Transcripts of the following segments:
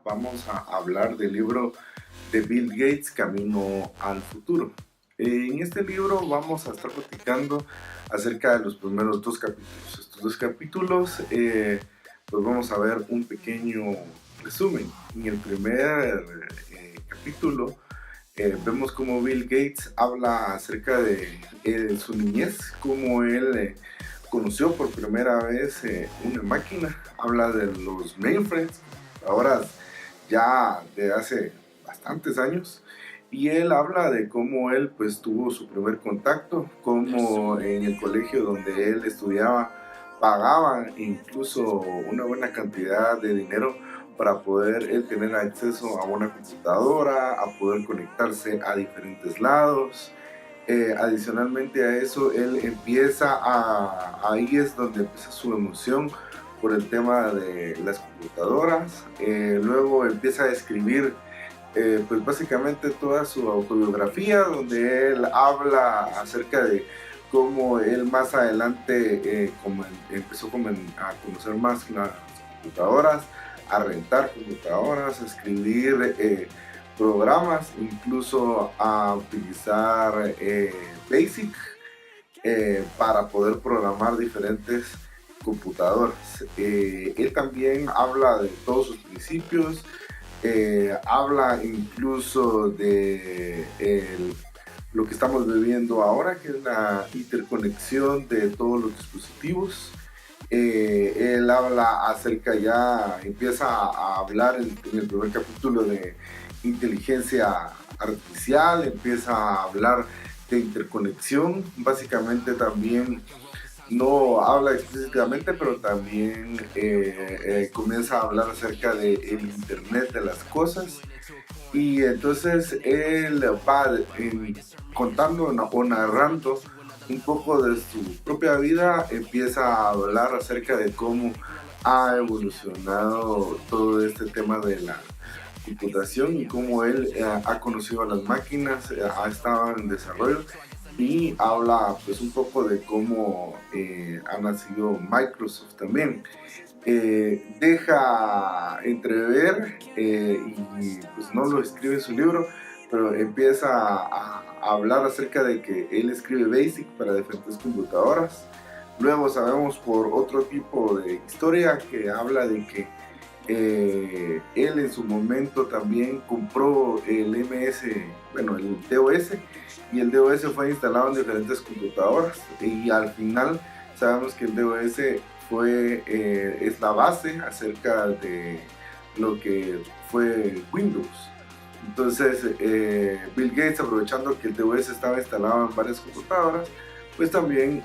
vamos a hablar del libro de Bill Gates, Camino al Futuro. En este libro vamos a estar platicando acerca de los primeros dos capítulos. Estos dos capítulos, pues vamos a ver un pequeño resumen. En el primer capítulo vemos cómo Bill Gates habla acerca de su niñez, cómo él conoció por primera vez una máquina. Habla de los mainframes, ahora ya de hace bastantes años, y él habla de cómo él pues tuvo su primer contacto, cómo en el colegio donde él estudiaba pagaban incluso una buena cantidad de dinero para poder él tener acceso a una computadora, a poder conectarse a diferentes lados. Adicionalmente a eso, él empieza ahí es donde empieza su emoción por el tema de las computadoras. Luego empieza a escribir pues básicamente toda su autobiografía, donde él habla acerca de cómo él más adelante empezó a conocer más las computadoras, a rentar computadoras, a escribir programas, incluso a utilizar BASIC para poder programar diferentes computadoras. Él también habla de todos sus principios, habla incluso de lo que estamos viviendo ahora, que es la interconexión de todos los dispositivos. Él habla acerca, ya empieza a hablar en el primer capítulo de inteligencia artificial, empieza a hablar de interconexión. Básicamente también no habla explícitamente, pero también comienza a hablar acerca del Internet de las cosas. Y entonces él va contando o narrando un poco de su propia vida, empieza a hablar acerca de cómo ha evolucionado todo este tema de la computación y cómo él ha conocido a las máquinas, ha estado en desarrollo, y habla pues un poco de cómo ha nacido Microsoft también. Deja entrever y pues no lo escribe en su libro, pero empieza a hablar acerca de que él escribe BASIC para diferentes computadoras. Luego sabemos por otro tipo de historia que habla de que él en su momento también compró el el DOS, y el DOS fue instalado en diferentes computadoras, y al final sabemos que el DOS es la base acerca de lo que fue Windows. Entonces Bill Gates, aprovechando que el DOS estaba instalado en varias computadoras, pues también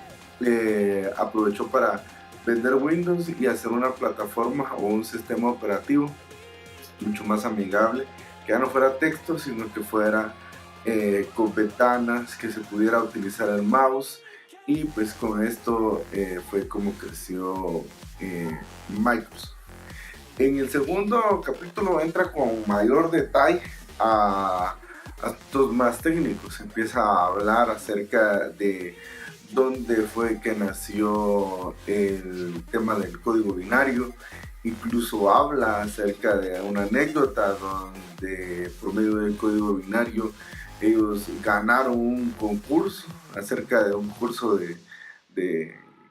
aprovechó para vender Windows y hacer una plataforma o un sistema operativo mucho más amigable, que ya no fuera texto, sino que fuera con ventanas, que se pudiera utilizar el mouse. Y pues con esto fue como creció Microsoft. En el segundo capítulo entra con mayor detalle a aspectos más técnicos. Empieza a hablar acerca de dónde fue que nació el tema del código binario. Incluso habla acerca de una anécdota donde por medio del código binario ellos ganaron un concurso, acerca de un curso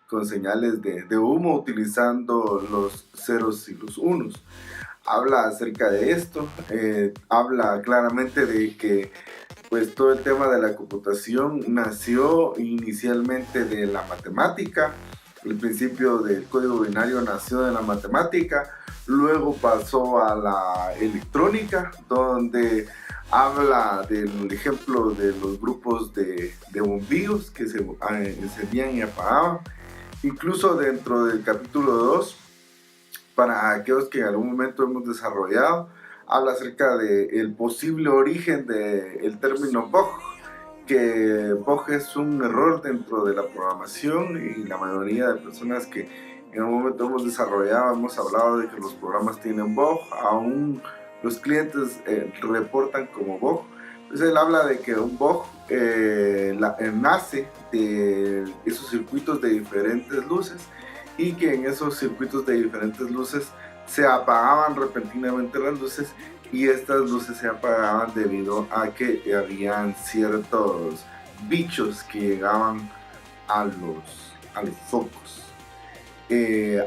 con señales de humo utilizando los ceros y los unos. Habla acerca de esto, habla claramente de que pues todo el tema de la computación nació inicialmente de la matemática. El principio del código binario nació de la matemática, luego pasó a la electrónica, donde habla del ejemplo de los grupos de bombillos que se encendían y apagaban. Incluso dentro del capítulo 2, para aquellos que en algún momento hemos desarrollado, habla acerca del posible origen del término bug, que bug es un error dentro de la programación, y la mayoría de personas que en algún momento hemos desarrollado hemos hablado de que los programas tienen bug, aún los clientes reportan como bug. Entonces él habla de que un bug nace de esos circuitos de diferentes luces, y que en esos circuitos de diferentes luces se apagaban repentinamente las luces, y estas luces se apagaban debido a que habían ciertos bichos que llegaban a los focos.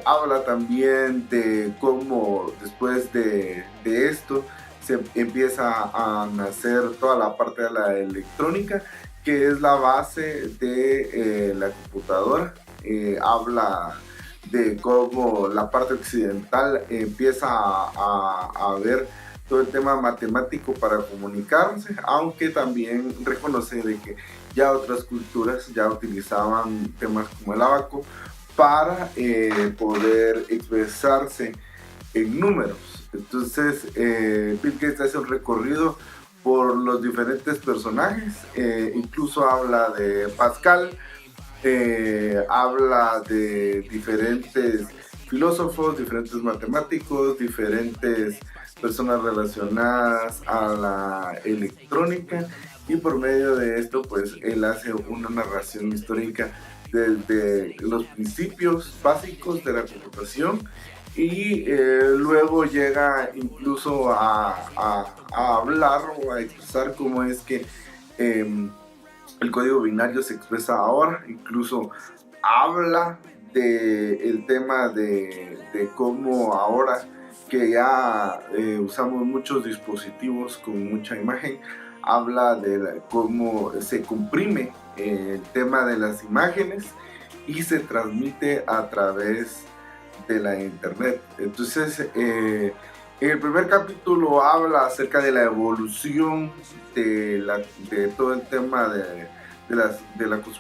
Habla también de cómo después de esto se empieza a nacer toda la parte de la electrónica, que es la base de la computadora. Habla de cómo la parte occidental empieza a ver todo el tema matemático para comunicarse, aunque también reconoce de que ya otras culturas ya utilizaban temas como el ábaco para poder expresarse en números. Entonces, Bill Gates hace un recorrido por los diferentes personajes, incluso habla de Pascal, habla de diferentes filósofos, diferentes matemáticos, diferentes personas relacionadas a la electrónica, y por medio de esto pues él hace una narración histórica desde los principios básicos de la computación, y luego llega incluso a hablar o a expresar cómo es que el código binario se expresa ahora. Incluso habla del tema de cómo ahora que ya usamos muchos dispositivos con mucha imagen, habla de cómo se comprime el tema de las imágenes y se transmite a través de la internet. Entonces, en el primer capítulo habla acerca de la evolución de todo el tema de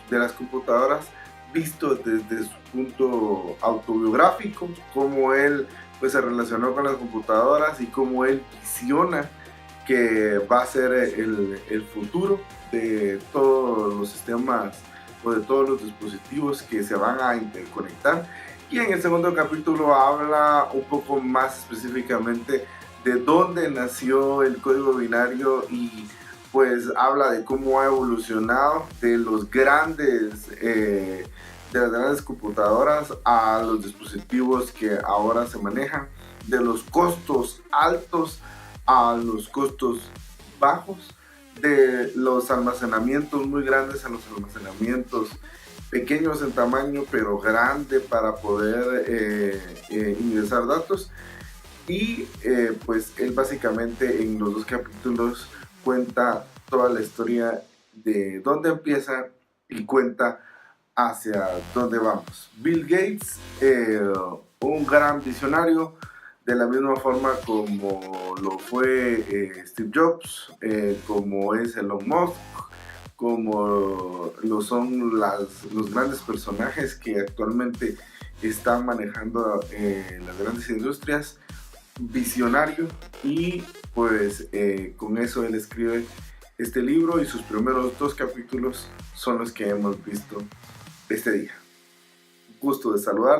las computadoras, visto desde su punto autobiográfico, cómo él pues se relacionó con las computadoras y cómo él visiona que va a ser el futuro de todos los sistemas o de todos los dispositivos que se van a interconectar. Y en el segundo capítulo habla un poco más específicamente de dónde nació el código binario, y pues habla de cómo ha evolucionado de las grandes computadoras a los dispositivos que ahora se manejan, de los costos altos a los costos bajos, de los almacenamientos muy grandes a los almacenamientos pequeños en tamaño pero grande para poder ingresar datos. Y pues él básicamente en los dos capítulos cuenta toda la historia de dónde empieza y cuenta hacia dónde vamos. Bill Gates, un gran visionario, de la misma forma como lo fue Steve Jobs, como es Elon Musk, como lo son los grandes personajes que actualmente están manejando las grandes industrias. Visionario, y pues con eso él escribe este libro, y sus primeros 2 capítulos son los que hemos visto este día. Gusto de saludar.